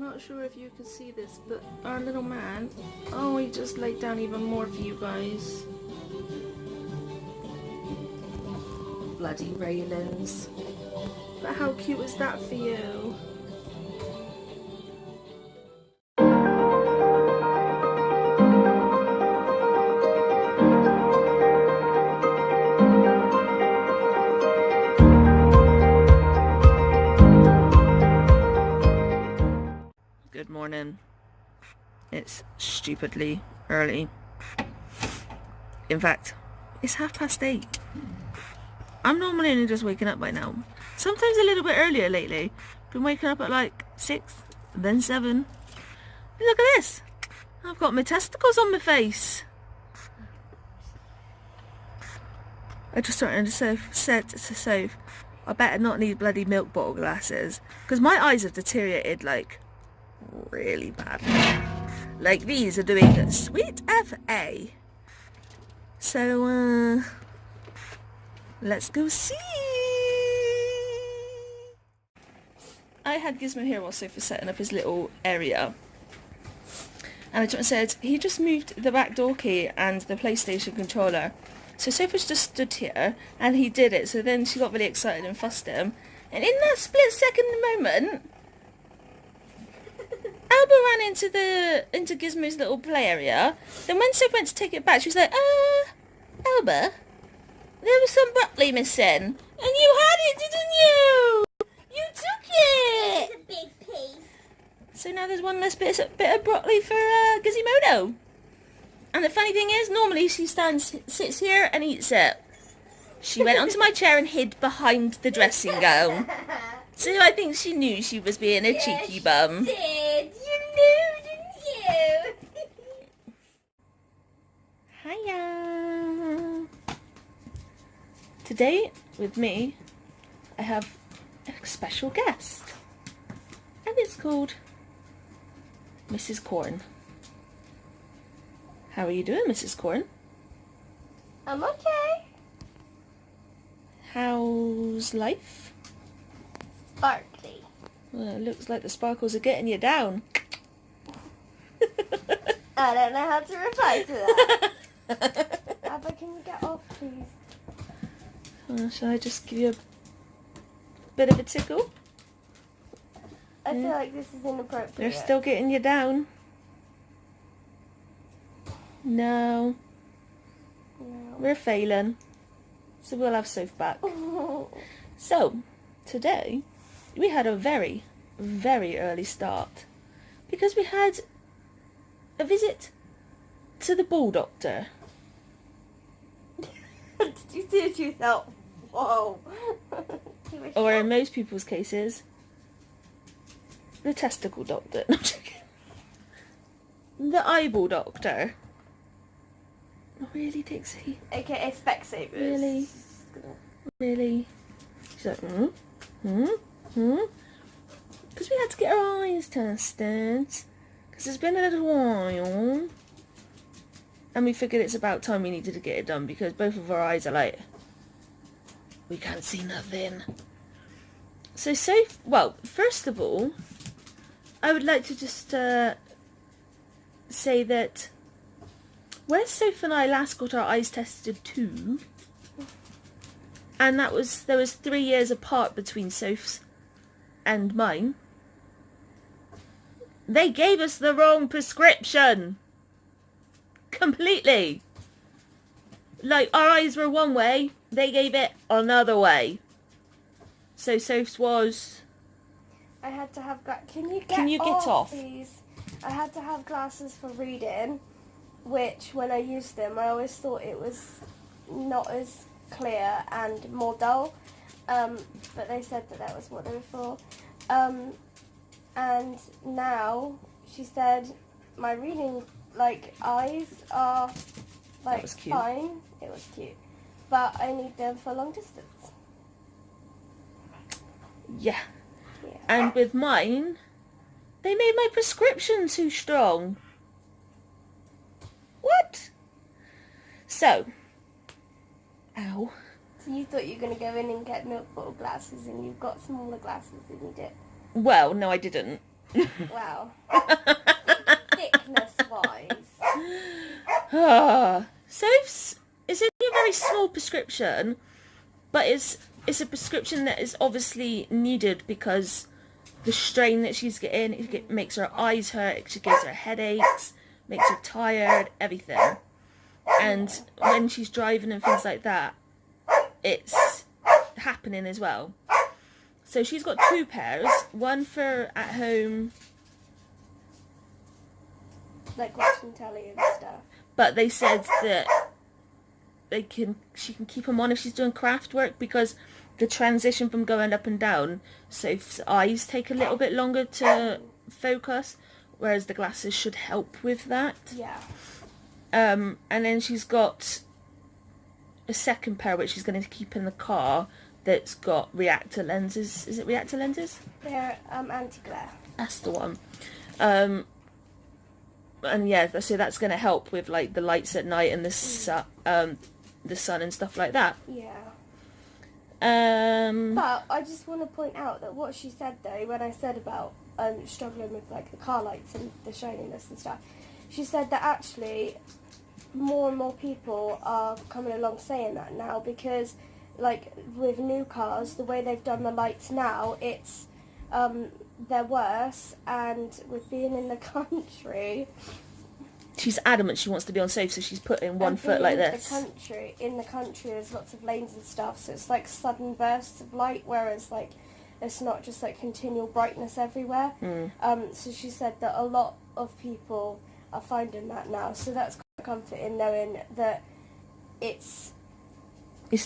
not sure if you can see this, but our little man, oh, he just laid down even more for you guys. Bloody railings. But how cute is that for you? Good morning. It's stupidly early. In fact, it's 8:30. I'm normally only just waking up by now. Sometimes a little bit earlier lately. Been waking up at like 6, then 7. Look at this. I've got my testicles on my face. I just started to said to Soph, I better not need bloody milk bottle glasses, because my eyes have deteriorated like really bad. Like these are doing sweet FA. So let's go see. I had Gizmo here while Soph was setting up his little area, and I said he just moved the back door key and the PlayStation controller. So Soph was just stood here and he did it. So then she got really excited and fussed him, and in that split second moment, Alba ran into Gizmo's little play area. Then when Soph went to take it back, she was like, Alba, there was some broccoli missing. And you had it, didn't you? You took it. It's a big piece. So now there's one less bit of broccoli for Gizmodo. And the funny thing is, normally she sits here and eats it. She went onto my chair and hid behind the dressing gown. So I think she knew she was being a cheeky bum. She did. You knew, didn't you? Hiya. Today, with me, I have a special guest. And it's called Mrs. Corn. How are you doing, Mrs. Corn? I'm okay. How's life? Sparkly. Well, it looks like the sparkles are getting you down. I don't know how to reply to that. Abba, can you get off, please? Shall I just give you a bit of a tickle? I feel like this is inappropriate. They're still getting you down. No. We're failing. So we'll have Soph back. So, today, we had a very, very early start. Because we had a visit to the ball doctor. Did you see it yourself? Whoa. Or in most people's cases, the testicle doctor. No, I'm joking. The eyeball doctor. Really, Dixie? AKA Specsavers. Really? Really? She's like, Because we had to get our eyes tested. Because it's been a little while. And we figured it's about time we needed to get it done, because both of our eyes are like, we can't see nothing. So Soph, well, first of all, I would like to just say that where Soph and I last got our eyes tested too, and there was 3 years apart between Soph's and mine, they gave us the wrong prescription. Completely. Like, our eyes were one way, they gave it another way. So Soph's was... I had to have... Can you get off, please? I had to have glasses for reading, which, when I used them, I always thought it was not as clear and more dull. But they said that was what they were for. And now, she said, my reading, eyes are, that was cute. Fine. It was cute. But I need them for long distance. Yeah. And with mine, they made my prescription too strong. What? So, ow. So you thought you were going to go in and get milk bottle glasses, and you've got smaller glasses than you did. Well, no, I didn't. Well, thickness wise. Soph's it's only a very small prescription, but it's a prescription that is obviously needed because the strain that she's getting, it makes her eyes hurt, it gives her headaches, makes her tired, everything. And when she's driving and things like that, it's happening as well. So she's got 2 pairs, one for at home, like watching telly and stuff. but they said that she can keep them on if she's doing craft work, because the transition from going up and down, Soph's eyes take a little bit longer to focus, whereas the glasses should help with that. Yeah. And then she's got a second pair which she's going to keep in the car that's got reactor lenses. Is it reactor lenses? They're anti-glare. That's the one. And yeah, so that's going to help with like the lights at night and the sun and stuff like that. Yeah. But But I just want to point out that what she said though, when I said about struggling with like the car lights and the shininess and stuff, she said that actually more and more people are coming along saying that now, because like with new cars, the way they've done the lights now, it's they're worse, and with being in the country, she's adamant she wants to be on safe, so she's putting one and foot like being this. in the country there's lots of lanes and stuff, so it's like sudden bursts of light, whereas like it's not just like continual brightness everywhere. So she said that a lot of people are finding that now, so that's quite comforting knowing that it's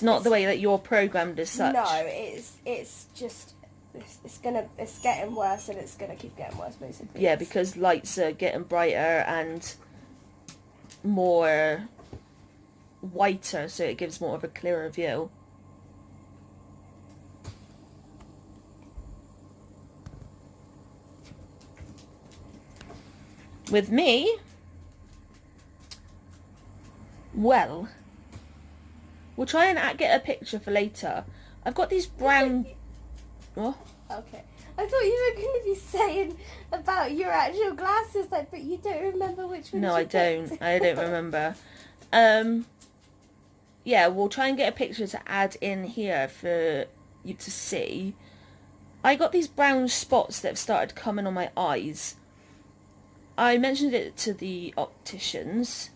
not the way that you're programmed as such. No, it's just it's getting worse, and it's gonna keep getting worse basically. Yeah, because lights are getting brighter and more whiter, so it gives more of a clearer view. With me, well, we'll try and get a picture for later. I've got these brown... What? Okay. I thought you were going to be saying about your actual glasses, like, but you don't remember which ones. No, you I picked. don't. I don't remember. Yeah, we'll try and get a picture to add in here for you to see. I got these brown spots that have started coming on my eyes. I mentioned it to the opticians,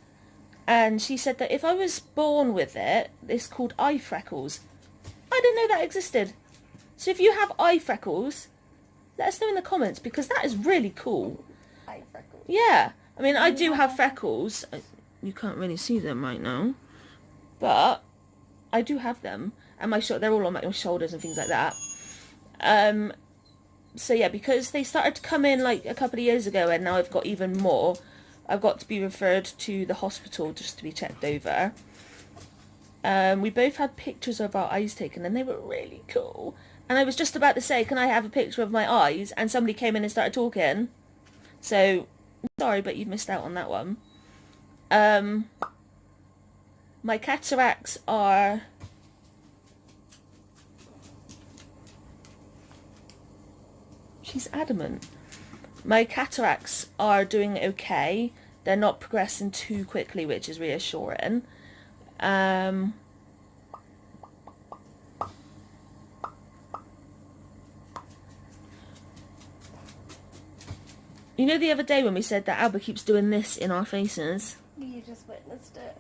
and she said that if I was born with it, it's called eye freckles. I didn't know that existed. So if you have eye freckles, let us know in the comments, because that is really cool. Eye freckles. Yeah. I mean, I do have freckles. You can't really see them right now. But I do have them. And they're all on my shoulders and things like that. So yeah, because they started to come in like a couple of years ago, and now I've got even more, I've got to be referred to the hospital just to be checked over. We both had pictures of our eyes taken, and they were really cool. And I was just about to say, can I have a picture of my eyes? And somebody came in and started talking. So, sorry, but you missed out on that one. My cataracts are... She's adamant. My cataracts are doing okay. They're not progressing too quickly, which is reassuring. You know the other day when we said that Albert keeps doing this in our faces? You just witnessed it.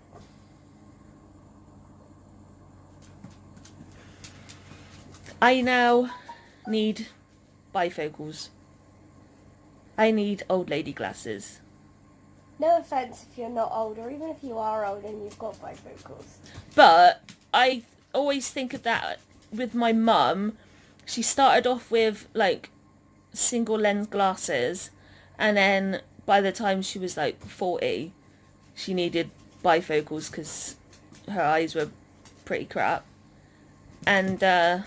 I now need bifocals. I need old lady glasses. No offence if you're not old, or even if you are old and you've got bifocals. But I always think of that with my mum. She started off with like single lens glasses, and then by the time she was like 40, she needed bifocals because her eyes were pretty crap. And yeah.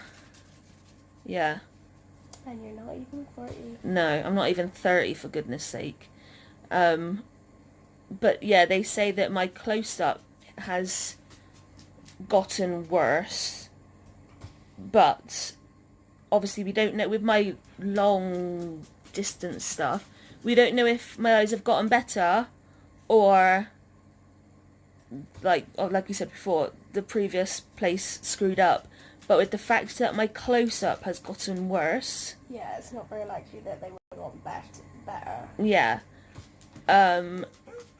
And you're not even 40. No, I'm not even 30, for goodness sake. But yeah, they say that my close-up has gotten worse. But obviously we don't know. With my long distance stuff. We don't know if my eyes have gotten better or like you said before, the previous place screwed up. But with the fact that my close-up has gotten worse... Yeah, it's not very likely that they would have gotten better. Yeah.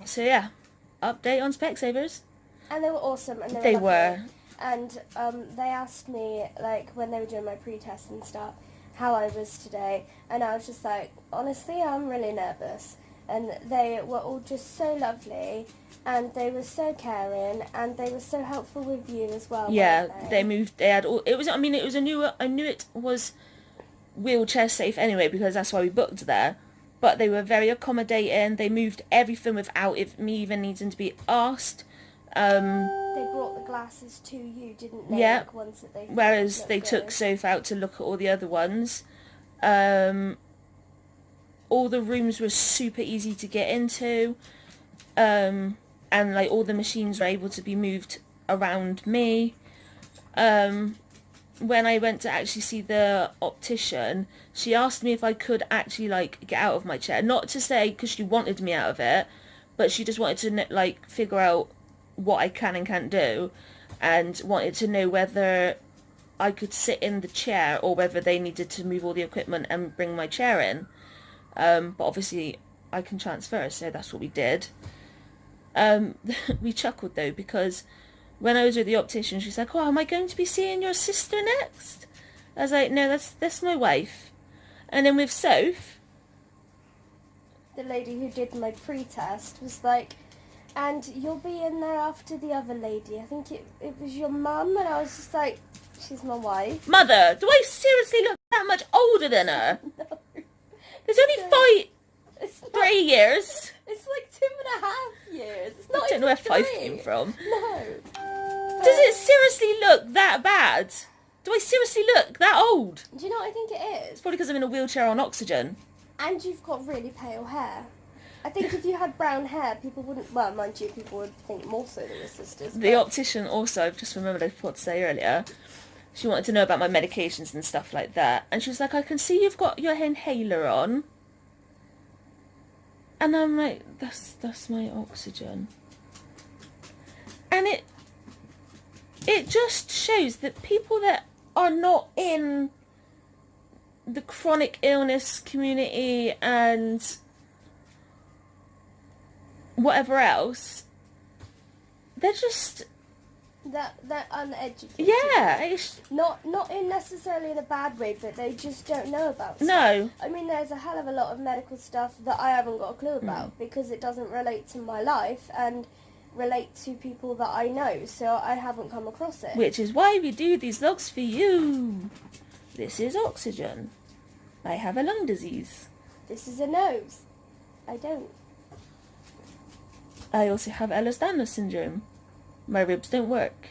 So yeah, update on Specsavers. And they were awesome. And they were. And they asked me, like, when they were doing my pre-test and stuff, how I was today. And I was just like, honestly, I'm really nervous. And they were all just so lovely. And they were so caring, and they were so helpful with you as well. Yeah, they moved. They had all. It was. I mean, it was a new. I knew it was wheelchair safe anyway because that's why we booked there. But they were very accommodating. They moved everything without me even needing to be asked. They brought the glasses to you, didn't they? Yeah. Like ones that they Whereas they took Soph out to look at all the other ones. All the rooms were super easy to get into. And like all the machines were able to be moved around me. When I went to actually see the optician, she asked me if I could actually like get out of my chair. Not to say because she wanted me out of it, but she just wanted to like figure out what I can and can't do, and wanted to know whether I could sit in the chair or whether they needed to move all the equipment and bring my chair in. But obviously I can transfer, so that's what we did. We chuckled though because when I was with the optician, she's like, "Oh, am I going to be seeing your sister next?" I was like, "No, that's my wife." And then with Soph, the lady who did my pre-test was like, "And you'll be in there after the other lady. I think it was your mum." And I was just like, "She's my wife." Mother, do I seriously look that much older than her? No. There's only 3 years. It's like 2.5 years. It's not I don't know where 5 3. came from. No. Does it seriously look that bad? Do I seriously look that old? Do you know what I think it is? It's probably because I'm in a wheelchair on oxygen. And you've got really pale hair. I think if you had brown hair, people wouldn't... Well, mind you, people would think more so than your sisters. The optician also, I've just remembered I forgot to say earlier, she wanted to know about my medications and stuff like that. And she was like, "I can see you've got your inhaler on." And I'm like, that's my oxygen. And it just shows that people that are not in the chronic illness community and whatever else, they're just... They're uneducated. Yeah. Not in necessarily in a bad way, but they just don't know about stuff. No. I mean, there's a hell of a lot of medical stuff that I haven't got a clue about because it doesn't relate to my life and relate to people that I know, so I haven't come across it. Which is why we do these vlogs for you. This is oxygen. I have a lung disease. This is a nose. I don't. I also have Ehlers-Danlos syndrome. My ribs don't work.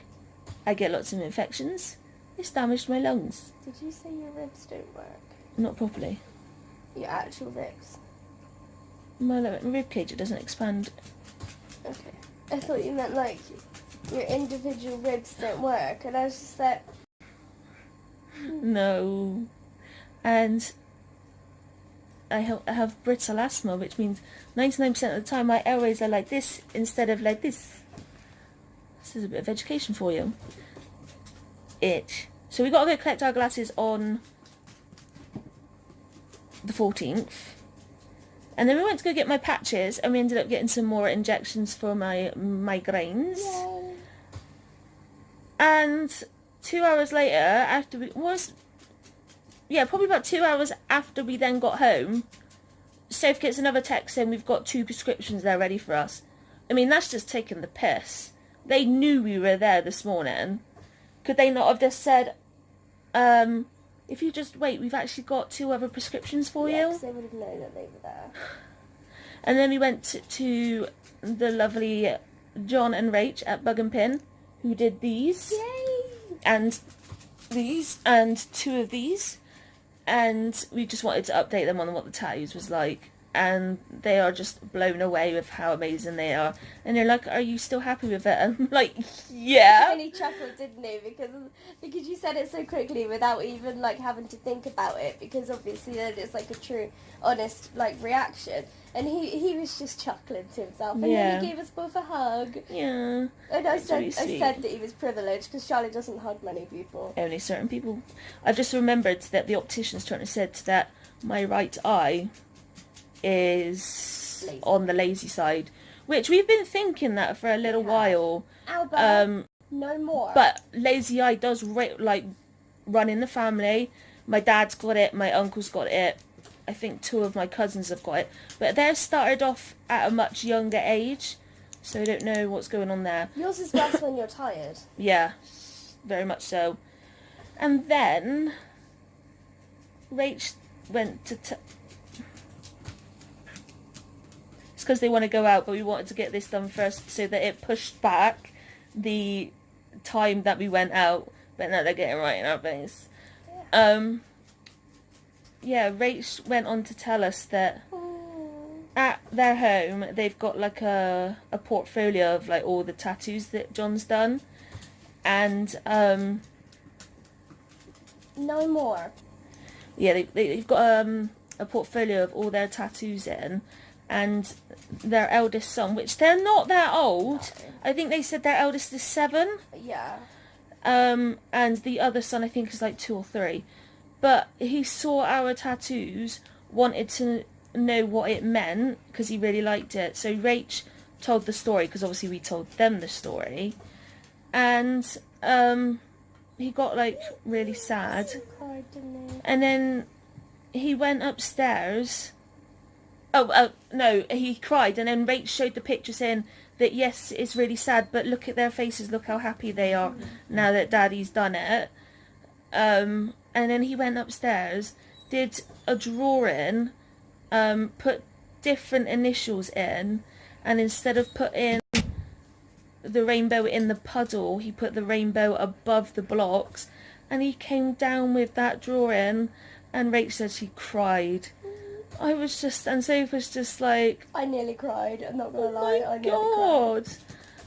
I get lots of infections. It's damaged my lungs. Did you say your ribs don't work? Not properly. Your actual ribs? My rib cage, it doesn't expand. Okay. I thought you meant like your individual ribs don't work, and I was just like... No. And I have brittle asthma, which means 99% of the time my airways are like this instead of like this. This is a bit of education for you. Itch. So we got to go collect our glasses on the 14th. And then we went to go get my patches, and we ended up getting some more injections for my migraines. Yay. And 2 hours later, after we probably about 2 hours after we then got home, Soph gets another text saying we've got 2 prescriptions there ready for us. I mean, that's just taking the piss. They knew we were there this morning. Could they not have just said, if you just wait, we've actually got 2 other prescriptions for you? Because they would have known that they were there. And then we went to the lovely John and Rach at Bug and Pin, who did these. Yay! And these, and 2 of these. And we just wanted to update them on what the tattoos was like. and they are just blown away with how amazing they are. And they're like, "Are you still happy with it?" And I'm like, "Yeah." And he chuckled, didn't he? Because you said it so quickly without even like having to think about it. Because obviously then it's like a true, honest like reaction. And he was just chuckling to himself. And then he gave us both a hug. Yeah. And I said that he was privileged because Charlie doesn't hug many people. Only certain people. I've just remembered that the optician's trying to said that my right eye is lazy. On the lazy side, which we've been thinking that for a little while. Albert, no more. But lazy eye does run in the family. My dad's got it, my uncle's got it, I think 2 of my cousins have got it, but they're started off at a much younger age, so I don't know what's going on there. Yours is worse when you're tired. Yeah, very much so. And then Rach went to it's because they want to go out, but we wanted to get this done first so that it pushed back the time that we went out. But now they're getting right in our face. Rach went on to tell us that at their home they've got like a portfolio of like all the tattoos that John's done, and no more. Yeah, they've got a portfolio of all their tattoos in, and their eldest son, which they're not that old. I think they said their eldest is 7. Yeah. And the other son I think is like 2 or 3. But he saw our tattoos, wanted to know what it meant because he really liked it. So Rach told the story because obviously we told them the story, and he got like really sad. He cried, didn't he? And then he went upstairs. No, he cried, and then Rach showed the picture saying that yes, it's really sad, but look at their faces, look how happy they are now that Daddy's done it. And then he went upstairs, did a drawing, put different initials in, and instead of putting the rainbow in the puddle, he put the rainbow above the blocks, and he came down with that drawing, and Rach said she cried. I was just, and Soph was just like... I nearly cried, I'm not going to lie, I nearly God. cried.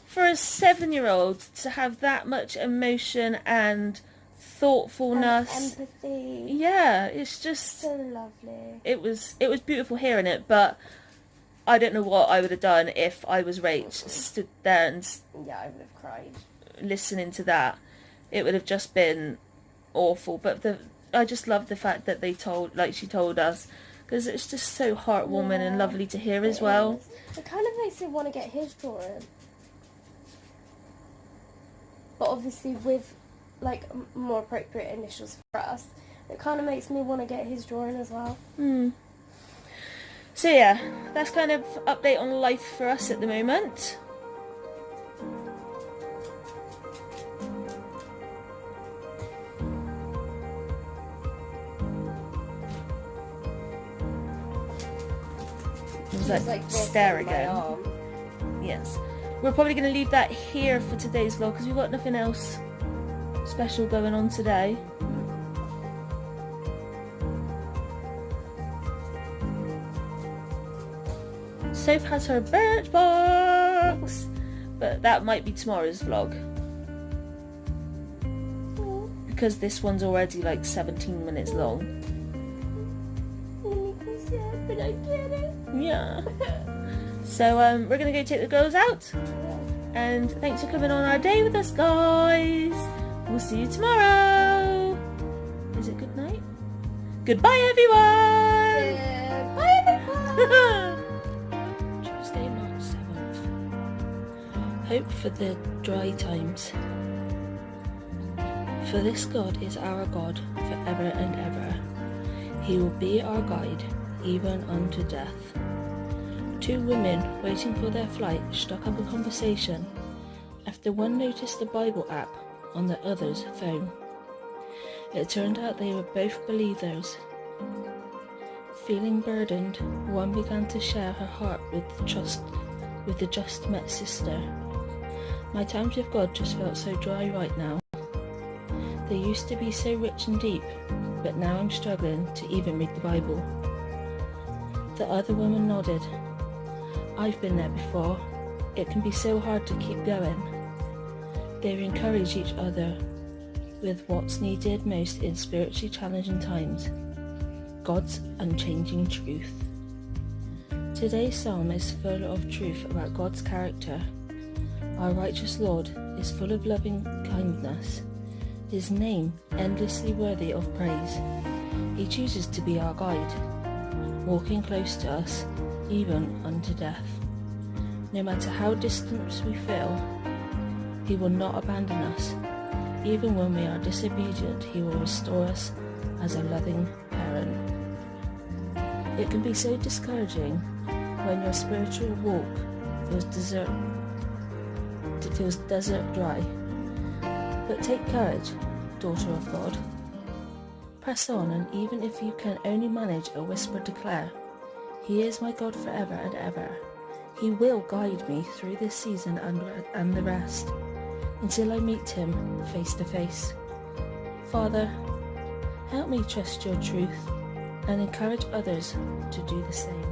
For a 7-year-old to have that much emotion and thoughtfulness. And empathy. Yeah, it's just... So lovely. It was beautiful hearing it, but I don't know what I would have done if I was Rach, stood there and... Yeah, I would have cried. Listening to that. It would have just been awful, but I just love the fact that she told us, because it's just so heartwarming and lovely to hear as well. It kind of makes me want to get his drawing. But obviously with like more appropriate initials for us, it kind of makes me want to get his drawing as well. So yeah, that's kind of update on life for us at the moment. Like stare again. Yes, we're probably going to leave that here for today's vlog because we've got nothing else special going on today. Soph has her birch box, but that might be tomorrow's vlog because this one's already like 17 minutes long. But I get it. Yeah. So we're gonna go take the girls out, and thanks for coming on our day with us, guys. We'll see you tomorrow. Is it good night? Goodbye, everyone. Bye, everyone. Tuesday, March 7th. Hope for the dry times. For this God is our God forever and ever. He will be our guide, even unto death. 2 women waiting for their flight struck up a conversation after one noticed the Bible app on the other's phone. It turned out they were both believers. Feeling burdened, one began to share her heart with the just met sister. My times with God just felt so dry right now. They used to be so rich and deep, but now I'm struggling to even read the Bible. The other woman nodded. I've been there before. It can be so hard to keep going. They encourage each other with what's needed most in spiritually challenging times, God's unchanging truth. Today's psalm is full of truth about God's character. Our righteous Lord is full of loving kindness, His name endlessly worthy of praise. He chooses to be our guide, walking close to us, even unto death. No matter how distant we feel, He will not abandon us. Even when we are disobedient, He will restore us as a loving parent. It can be so discouraging when your spiritual walk feels desert dry. But take courage, daughter of God. Press on, and even if you can only manage a whisper, declare, He is my God forever and ever. He will guide me through this season and the rest, until I meet Him face to face. Father, help me trust Your truth and encourage others to do the same.